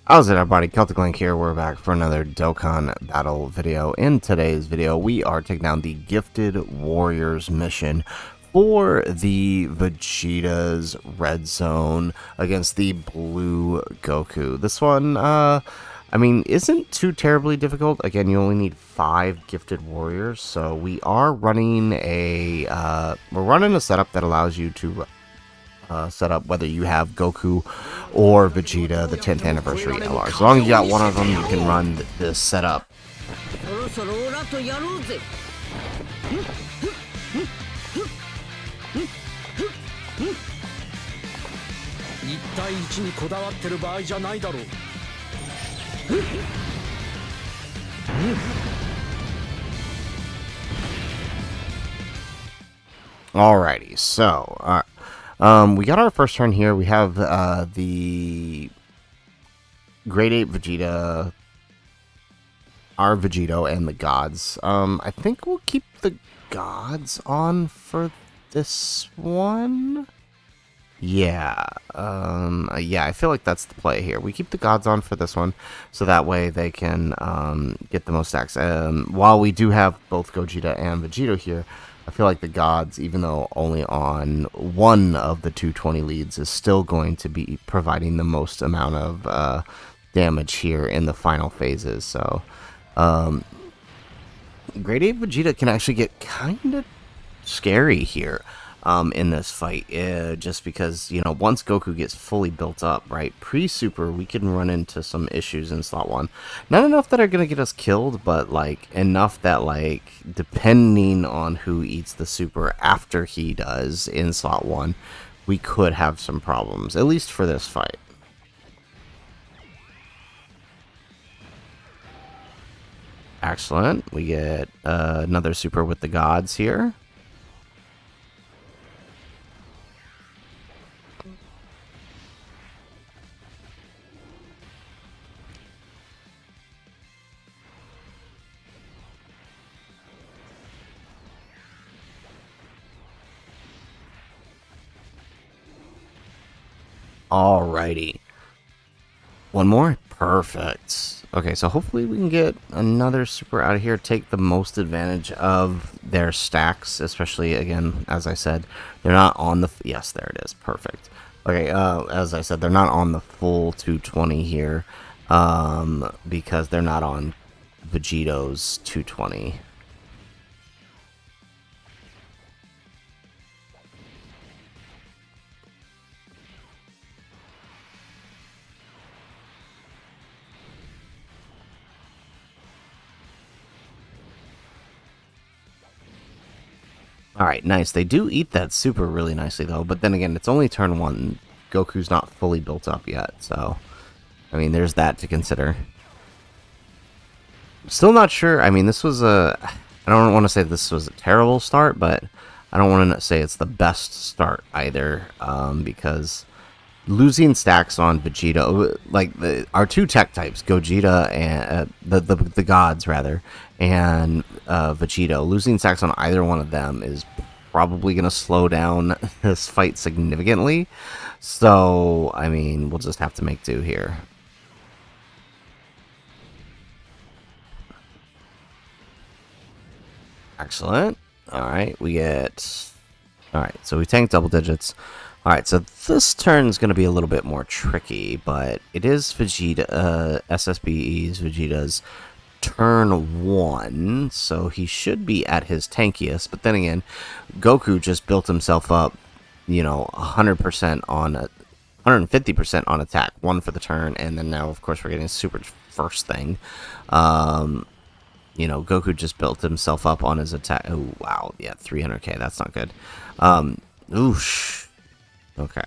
How's it, everybody? Celtic Link here. We're back for another Dokkan battle video. In today's video, we are taking down the Gifted Warriors mission for the Vegetas Redzone against the Blue Goku. This one, isn't too terribly difficult. Again, you only need 5 Gifted Warriors, so we are running a setup that allows you to set up whether you have Goku or Vegeta, the 10th anniversary LR. As long as you got one of them, you can run this setup. Alrighty, so we got our first turn here. We have the Grade 8 Vegeta, our Vegeto, and the gods. I think we'll keep the gods on for this one. Yeah, I feel like that's the play here. We keep the gods on for this one, so that way they can get the most stacks. While we do have both Gogeta and Vegeto here, I feel like the gods, even though only on one of the 220 leads, is still going to be providing the most amount of damage here in the final phases. So, Grade 8 Vegeta can actually get kind of scary here in this fight, just because, you know, once Goku gets fully built up, right, pre-super, we can run into some issues in slot 1. Not enough that are going to get us killed, but, like, enough that, like, depending on who eats the super after he does in slot 1, we could have some problems, at least for this fight. Excellent. We get another super with the gods here. Alrighty. One more? Perfect. Okay, so hopefully we can get another super out of here, take the most advantage of their stacks, especially, again, as I said, they're not on the... Yes, there it is. Perfect. Okay, as I said, they're not on the full 220 here, because they're not on Vegeto's 220. Alright, nice. They do eat that super really nicely, though. But then again, it's only turn 1. Goku's not fully built up yet, so... I mean, there's that to consider. Still not sure. I mean, this was a... I don't want to say this was a terrible start, but I don't want to say it's the best start either, because losing stacks on Vegeta, like our two tech types, Gogeta and the gods rather, and Vegeto, losing stacks on either one of them is probably going to slow down this fight significantly. So, I mean, we'll just have to make do here. Excellent. Alright, we get... Alright, so we tank double digits. Alright, so this turn is going to be a little bit more tricky, but it is Vegeta, SSBE's Vegeta's turn 1, so he should be at his tankiest, but then again, Goku just built himself up, you know, 100% on 150% on attack, 1 for the turn, and then now, of course, we're getting super first thing. You know, Goku just built himself up on his attack. Oh, wow, yeah, 300k, that's not good. Oosh. Okay,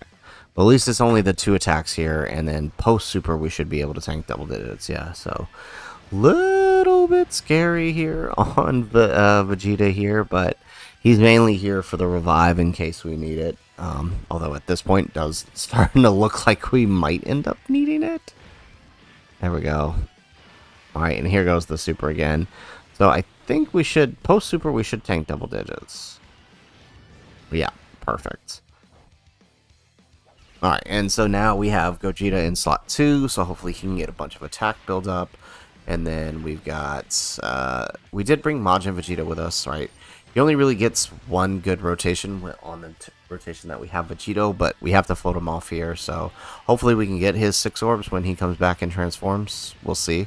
well, at least it's only the 2 attacks here, and then post-super we should be able to tank double digits, yeah, so little bit scary here on Vegeta here, but he's mainly here for the revive in case we need it, although at this point it does starting to look like we might end up needing it. There we go. Alright, and here goes the super again. So I think we should, post-super we should tank double digits. Yeah, perfect. Alright, and so now we have Gogeta in slot 2, so hopefully he can get a bunch of attack build up. And then we've got, we did bring Majin Vegeta with us, right? He only really gets one good rotation on the rotation that we have Vegito, but we have to float him off here, so hopefully we can get his 6 orbs when he comes back and transforms. We'll see.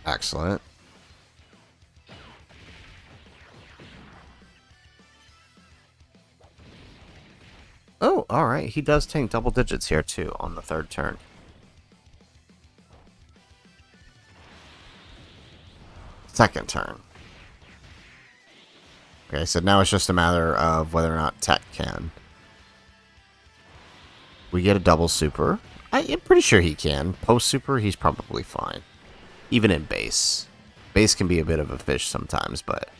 Excellent. Oh, alright. He does tank double digits here, too, on the 3rd turn. Second turn. Okay, so now it's just a matter of whether or not Tech can. We get a double super. I'm pretty sure he can. Post super, he's probably fine. Even in base. Base can be a bit of a fish sometimes, but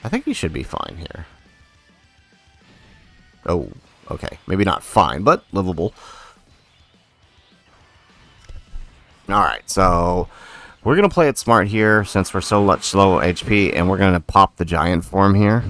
I think he should be fine here. Oh, okay. Maybe not fine, but livable. Alright, so we're going to play it smart here since we're so much low HP, and we're going to pop the giant form here.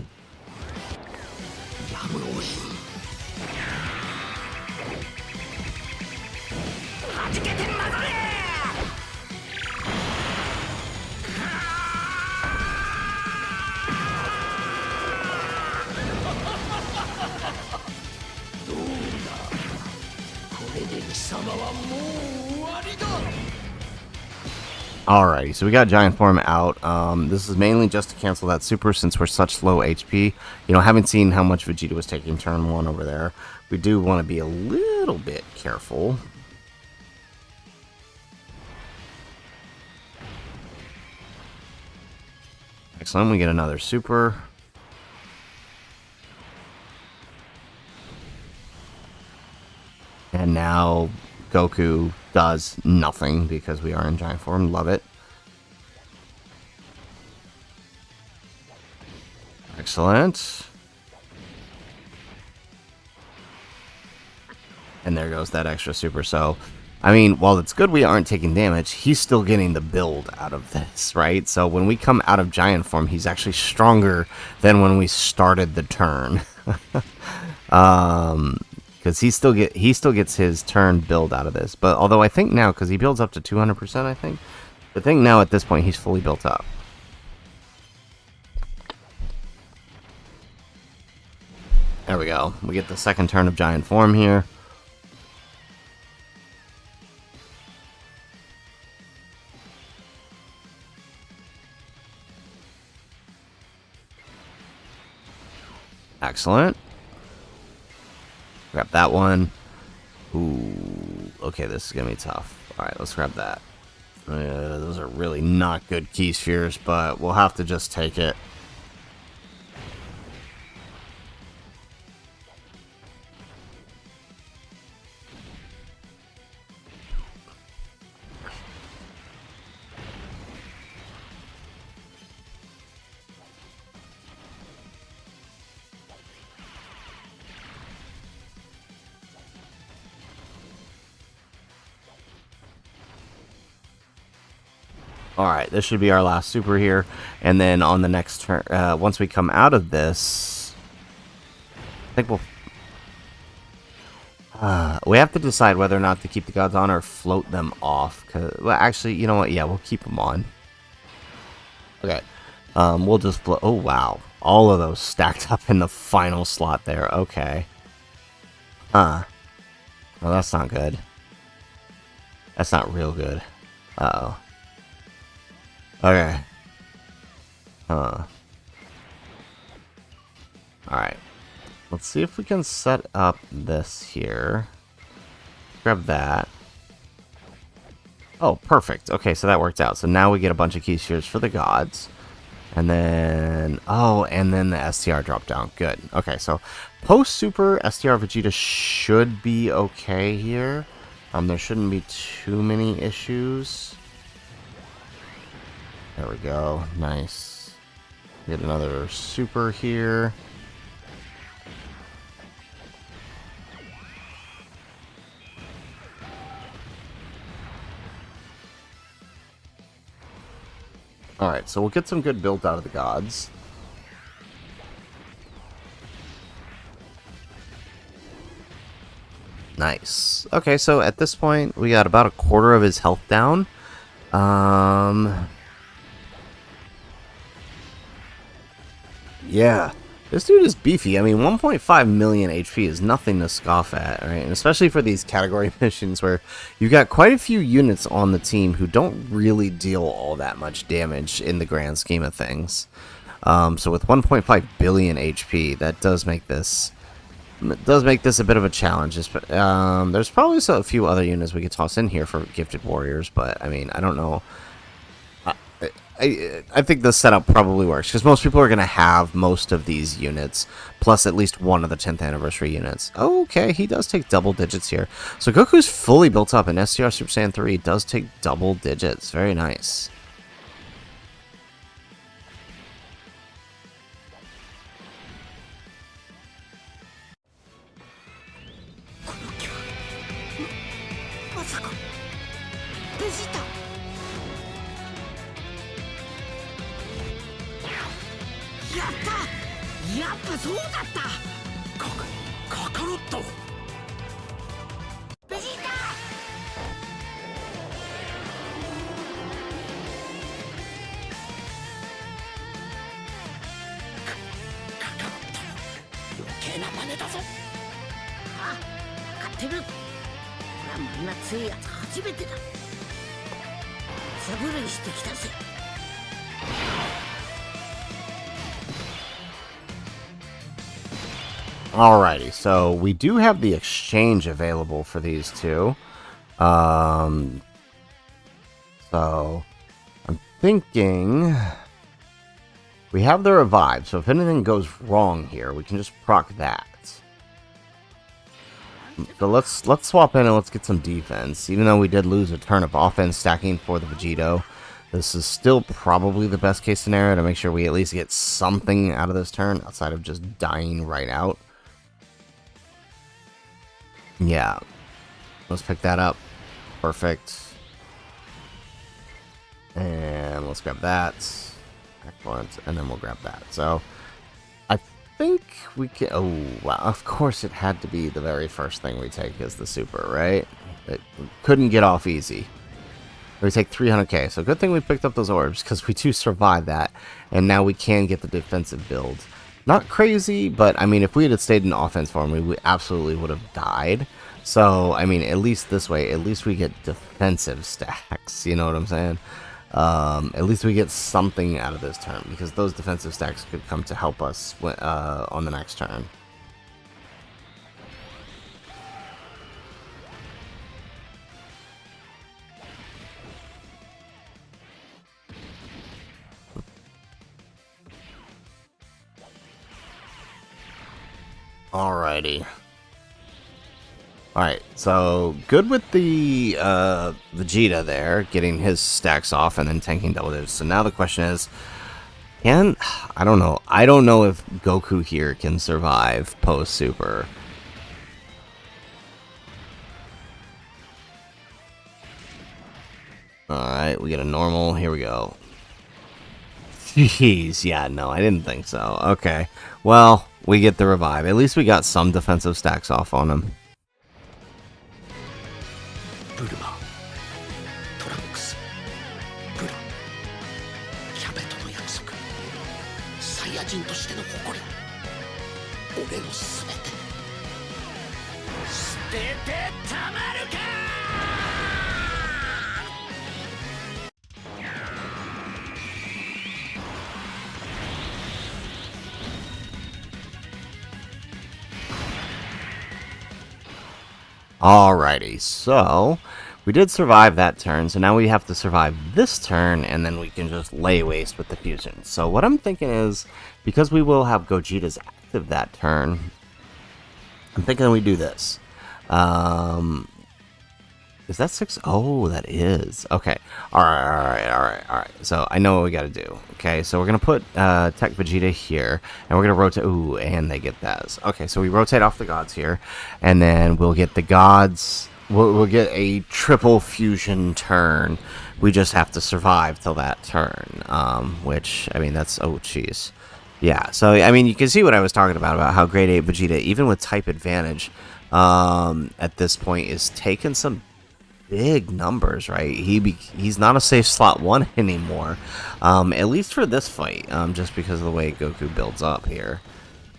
Alrighty, so we got giant form out. This is mainly just to cancel that super since we're such low HP. You know, having seen how much Vegeta was taking turn 1 over there, we do want to be a little bit careful. Excellent, we get another super. And now Goku does nothing because we are in giant form. Love it. Excellent. And there goes that extra super. So, I mean, while it's good we aren't taking damage, he's still getting the build out of this, right? So when we come out of giant form, he's actually stronger than when we started the turn. Because he still gets his turn build out of this. But although I think now, because he builds up to 200%, I think now at this point he's fully built up. There we go. We get the second turn of giant form here. Excellent. Grab that one. Ooh, okay, this is gonna be tough. Alright, let's grab that. Those are really not good key spheres, but we'll have to just take it. Alright, this should be our last super here. And then on the next turn, once we come out of this, I think we have to decide whether or not to keep the gods on or float them off. Well, actually, you know what? Yeah, we'll keep them on. Okay. We'll just float. Oh, wow. All of those stacked up in the final slot there. Okay. Huh. Well, that's not good. That's not real good. Uh-oh. Okay. Huh. Alright. Let's see if we can set up this here. Grab that. Oh, perfect. Okay, so that worked out. So now we get a bunch of key spheres for the gods. And then... oh, and then the STR drop down. Good. Okay, so post-super STR Vegeta should be okay here. There shouldn't be too many issues. There we go. Nice. Get another super here. Alright, so we'll get some good build out of the gods. Nice. Okay, so at this point, we got about a quarter of his health down. Yeah. This dude is beefy. I mean, 1.5 million HP is nothing to scoff at, right? And especially for these category missions where you've got quite a few units on the team who don't really deal all that much damage in the grand scheme of things. So with 1.5 billion HP, that does make this a bit of a challenge. There's probably a few other units we could toss in here for gifted warriors, but I mean, I don't know. I think the setup probably works, because most people are going to have most of these units, plus at least one of the 10th anniversary units. Okay, he does take double digits here. So Goku's fully built up, and STR Super Saiyan 3 does take double digits. Very nice. Alrighty, so we do have the exchange available for these two. So I'm thinking we have the revive, so if anything goes wrong here, we can just proc that. So let's swap in and let's get some defense. Even though we did lose a turn of offense stacking for the Vegito, this is still probably the best case scenario to make sure we at least get something out of this turn outside of just dying right out. Yeah, let's pick that up. Perfect. And let's grab that. Excellent. And then we'll grab that. So I think we can... Oh, wow. Of course it had to be the very first thing we take is the super, right? It couldn't get off easy. We take 300k. So good thing we picked up those orbs, because we do survive that. And now we can get the defensive build. Not crazy, but I mean, if we had stayed in offense form, we absolutely would have died. So, I mean, at least this way, at least we get defensive stacks. You know what I'm saying? At least we get something out of this turn, because those defensive stacks could come to help us on the next turn. Alrighty. Alright, so good with the Vegeta there, getting his stacks off and then tanking double digits. So now the question is, I don't know. I don't know if Goku here can survive post-super. Alright, we get a normal. Here we go. Jeez, yeah, no, I didn't think so. Okay, well, we get the revive. At least we got some defensive stacks off on him. Alrighty, so we did survive that turn, so now we have to survive this turn, and then we can just lay waste with the fusion. So what I'm thinking is, because we will have Gogeta's active that turn, I'm thinking we do this. Is that 6? Oh, that is. Okay. Alright. So I know what we gotta do. Okay, so we're gonna put Tech Vegeta here, and we're gonna rotate. Ooh, and they get that. Okay, so we rotate off the gods here, and then we'll get the gods. we'll get a triple fusion turn. We just have to survive till that turn. Which, I mean, that's, oh, jeez. Yeah, so, I mean, you can see what I was talking about how Grade 8 Vegeta, even with type advantage, at this point, is taking some big numbers, right? He's not a safe slot 1 anymore, at least for this fight, just because of the way Goku builds up here.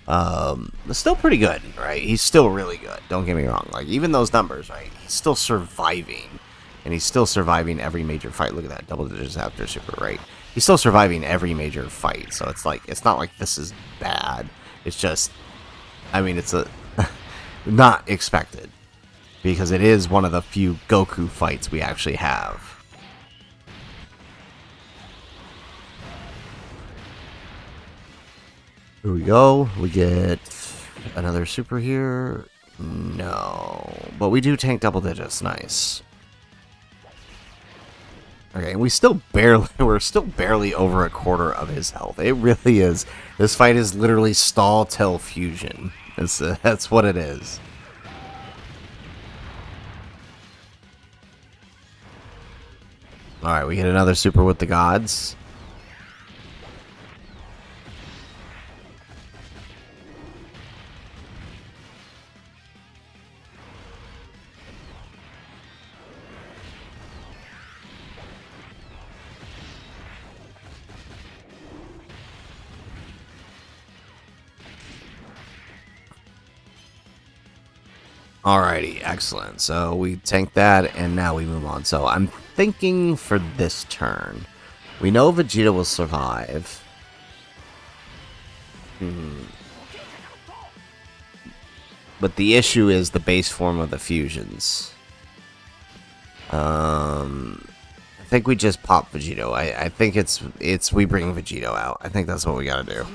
It's still pretty good, right? He's still really good. Don't get me wrong. Like, even those numbers, right? He's still surviving. And he's still surviving every major fight. Look at that. Double digits after super, right? He's still surviving every major fight. So it's like, it's not like this is bad. It's just, I mean, it's a not expected. Because it is one of the few Goku fights we actually have. Here we go. We get another super here. No. But we do tank double digits. Nice. Okay, we're still barely over a quarter of his health. It really is. This fight is literally stall till fusion. That's what it is. Alright, we get another super with the gods. Alrighty, excellent. So we tank that, and now we move on. So I'm thinking for this turn, we know Vegeta will survive. But the issue is the base form of the fusions. I think we just pop Vegito. I think it's we bring Vegito out. I think that's what we gotta do.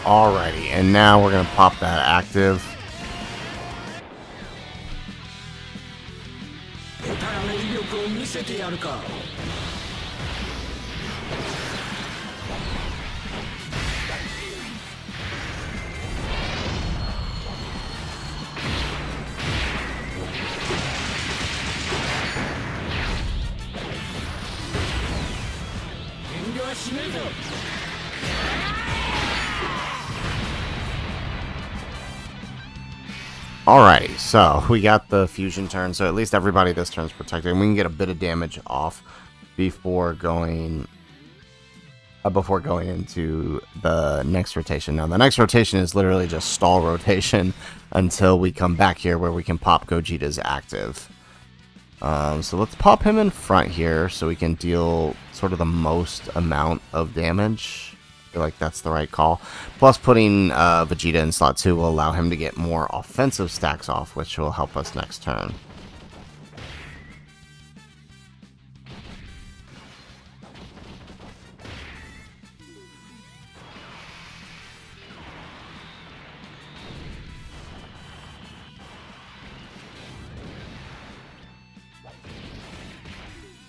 Alrighty, and now we're gonna pop that active. Alrighty, so we got the fusion turn, so at least everybody this turn's protected, and we can get a bit of damage off before going into the next rotation. Now, the next rotation is literally just stall rotation until we come back here where we can pop Gogeta's active. So let's pop him in front here so we can deal sort of the most amount of damage. I feel like that's the right call. Plus, putting Vegeta in slot 2 will allow him to get more offensive stacks off, which will help us next turn.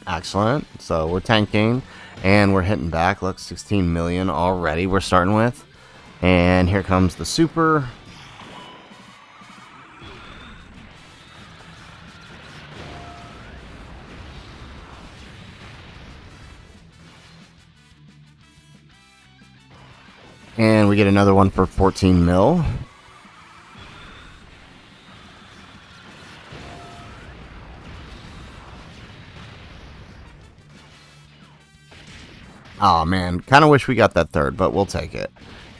Excellent. So we're tanking and we're hitting back. Look, 16 million already we're starting with. And here comes the super. And we get another one for 14 mil. Oh man, kind of wish we got that third, but we'll take it.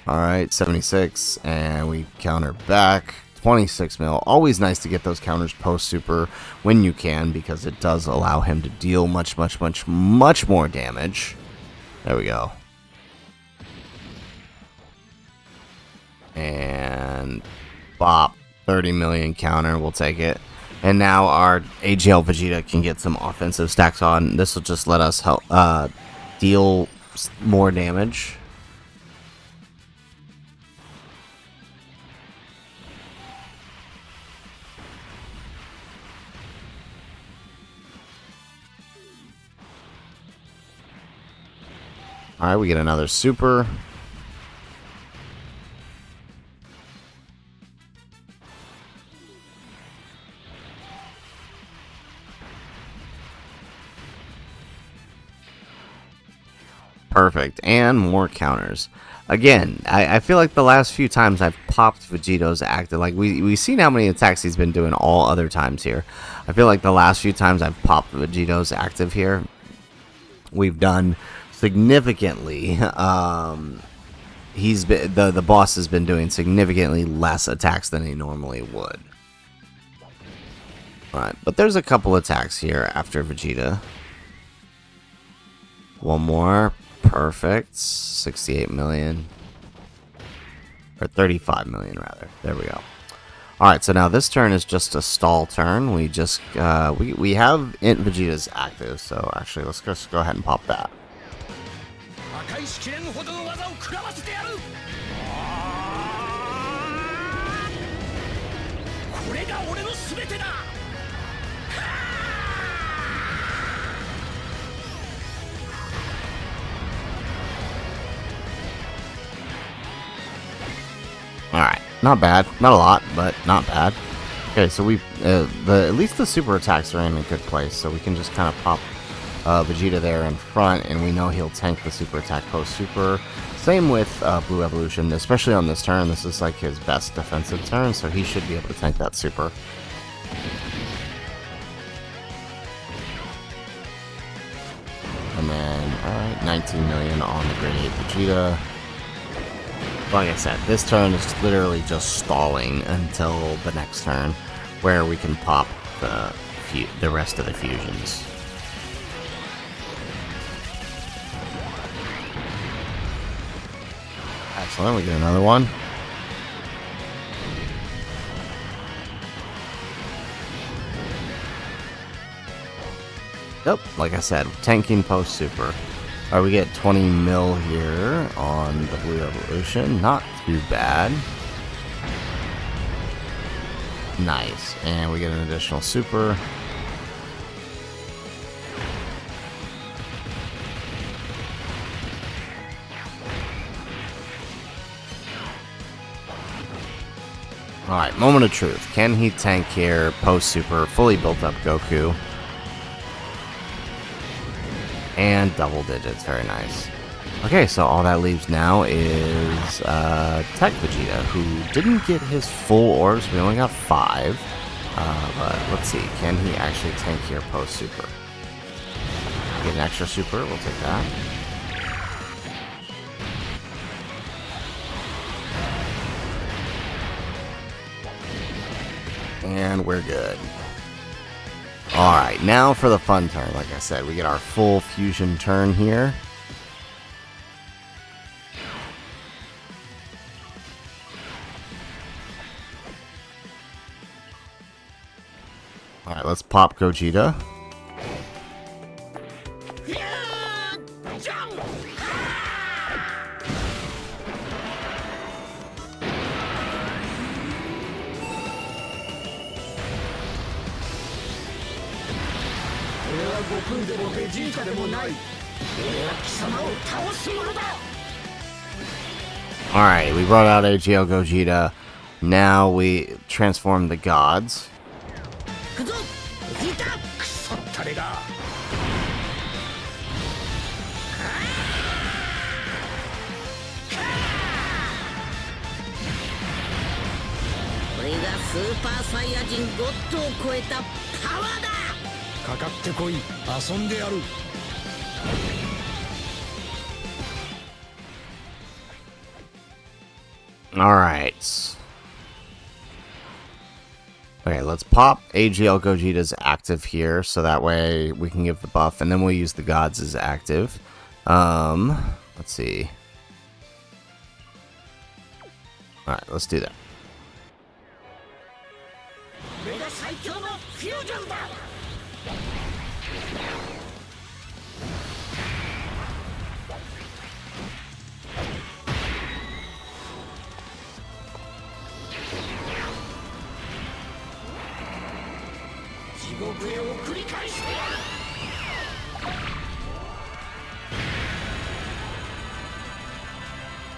Alright, 76, and we counter back. 26 mil. Always nice to get those counters post-super when you can, because it does allow him to deal much more damage. There we go. And bop, 30 million counter, we'll take it. And now our AGL Vegeta can get some offensive stacks on. This will just let us help deal more damage. Alright, we get another super. Perfect. And more counters. Again, I feel like the last few times I've popped Vegeta's active, like we've seen how many attacks he's been doing all other times here. I feel like the last few times I've popped Vegeta's active here, we've done significantly. He's been the boss has been doing significantly less attacks than he normally would. Alright, but there's a couple attacks here after Vegeta. One more. Perfect. 68 million. Or 35 million, rather. There we go. Alright, so now this turn is just a stall turn. We just, we have Int Vegeta's active, so actually let's just go ahead and pop that. Alright, not bad. Not a lot, but not bad. Okay, so we at least the super attacks are in a good place, so we can just kind of pop Vegeta there in front, and we know he'll tank the super attack post-super. Same with Blue Evolution, especially on this turn. This is like his best defensive turn, so he should be able to tank that super. And then, alright, 19 million on the Grade 8 Vegeta. Like I said, this turn is literally just stalling until the next turn, where we can pop the rest of the fusions. Excellent, we get another one. Yep, like I said, tanking post super. Alright, we get 20 mil here on the Blue Evolution. Not too bad. Nice. And we get an additional super. Alright, moment of truth. Can he tank here post super, fully built up Goku? And double digits, very nice. Okay, so all that leaves now is Tech Vegeta, who didn't get his full orbs. We only got 5. But let's see, can he actually tank here post super? Get an extra super, we'll take that. And we're good. Alright, now for the fun turn. Like I said, we get our full fusion turn here. Alright, let's pop Gogeta. Alright, we brought out AGL Gogeta. Now we transform the gods. Alright. Okay, let's pop AGL Gogeta's active here, so that way we can give the buff, and then we'll use the gods as active. Let's see. Alright, let's do that.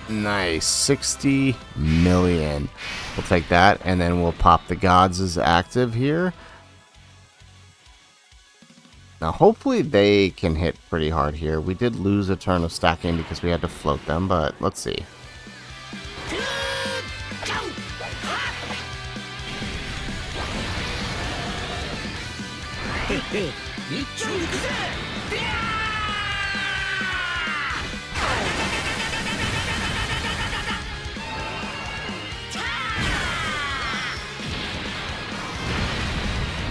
Nice, 60 million. We'll take that, and then we'll pop the gods as active here. Now, hopefully they can hit pretty hard here. We did lose a turn of stacking because we had to float them, but let's see.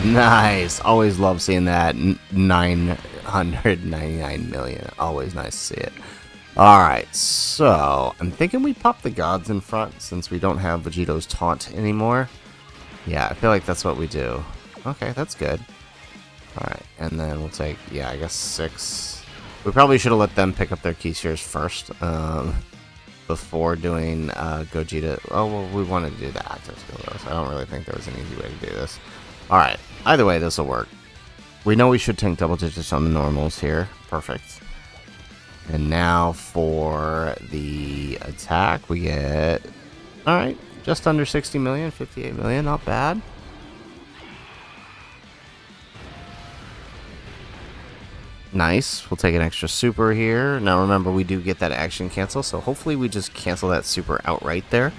Nice. Always love seeing that. 999 million. Always nice to see it. Alright, so I'm thinking we pop the gods in front since we don't have Vegeta's taunt anymore. Yeah, I feel like that's what we do. Okay, that's good. Alright, and then we'll take, yeah, I guess 6. We probably should have let them pick up their key spheres first. Before doing Gogeta. Oh, well, we wanted to do the active skill though, so I don't really think there was an easy way to do this. Alright, either way, this will work. We know we should tank double digits on the normals here. Perfect. And now for the attack, we get... Alright, just under 60 million, 58 million, not bad. Nice. We'll take an extra super here. Now remember, we do get that action cancel, so hopefully we just cancel that super outright there.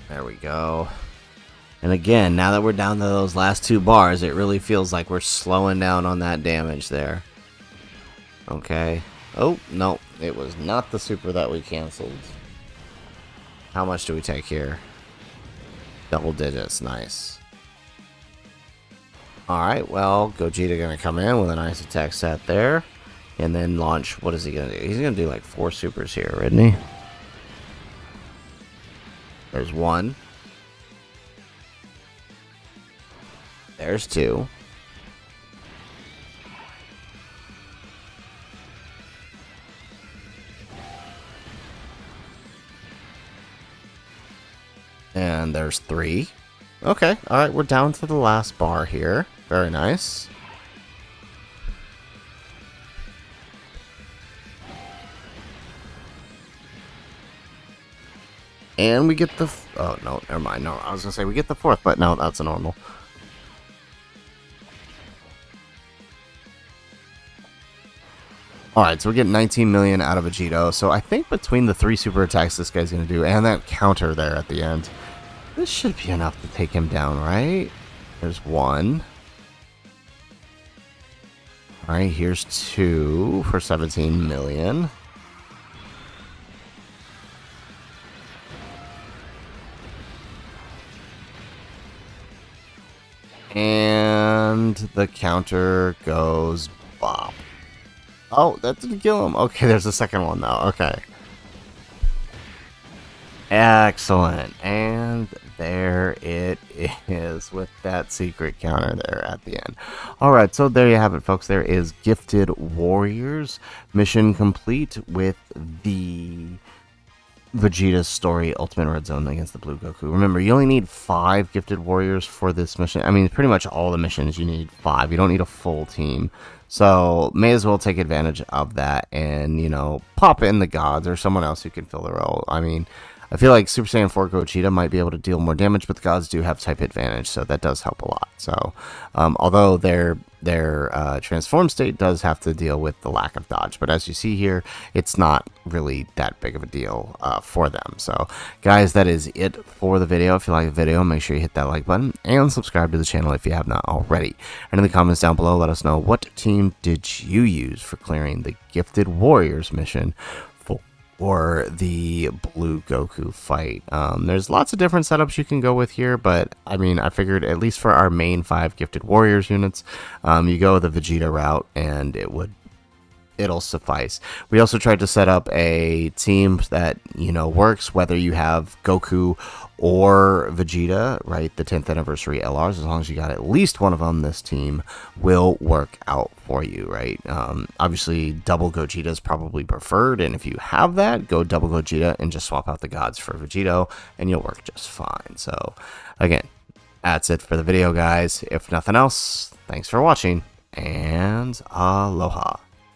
There we go. And again, now that we're down to those last 2 bars, it really feels like we're slowing down on that damage there. Okay. Oh, no. It was not the super that we canceled. How much do we take here? Double digits. Nice. Alright, well, Gogeta gonna come in with a nice attack set there. And then launch, what is he gonna do? He's gonna do like 4 supers here, isn't he? There's 1. There's 2. And there's 3. Okay, alright, we're down to the last bar here. Very nice. And we get the... Oh, no, never mind. No, I was going to say we get the 4th, but no, that's a normal. Alright, so we're getting 19 million out of Vegeta. So I think between the 3 super attacks this guy's going to do and that counter there at the end, this should be enough to take him down, right? There's 1. Alright, here's 2 for 17 million. And the counter goes bop. Oh, that didn't kill him. Okay, there's the second one though. Okay. Excellent. And there it is with that secret counter there at the end. Alright, so there you have it, folks. There is Gifted Warriors. Mission complete with the Vegeta's Story Ultimate Red Zone against the Blue Goku. Remember, you only need 5 Gifted Warriors for this mission. I mean, pretty much all the missions you need 5. You don't need a full team. So, may as well take advantage of that and, you know, pop in the gods or someone else who can fill the role. I mean, I feel like Super Saiyan 4 Gogeta might be able to deal more damage, but the gods do have type advantage, so that does help a lot. So, although their transform state does have to deal with the lack of dodge, but as you see here, it's not really that big of a deal for them. So, guys, that is it for the video. If you like the video, make sure you hit that like button and subscribe to the channel if you have not already. And in the comments down below, let us know what team did you use for clearing the Gifted Warriors mission or the Blue Goku fight. There's lots of different setups you can go with here, but I mean, I figured at least for our main 5 Gifted Warriors units, you go the Vegeta route and it'll suffice. We also tried to set up a team that, you know, works whether you have Goku or Vegeta, right? The 10th anniversary LRs, as long as you got at least one of them, this team will work out for you, right? Obviously, double Gogeta is probably preferred, and if you have that, go double Gogeta and just swap out the gods for Vegito, and you'll work just fine. So, again, that's it for the video, guys. If nothing else, thanks for watching, and aloha.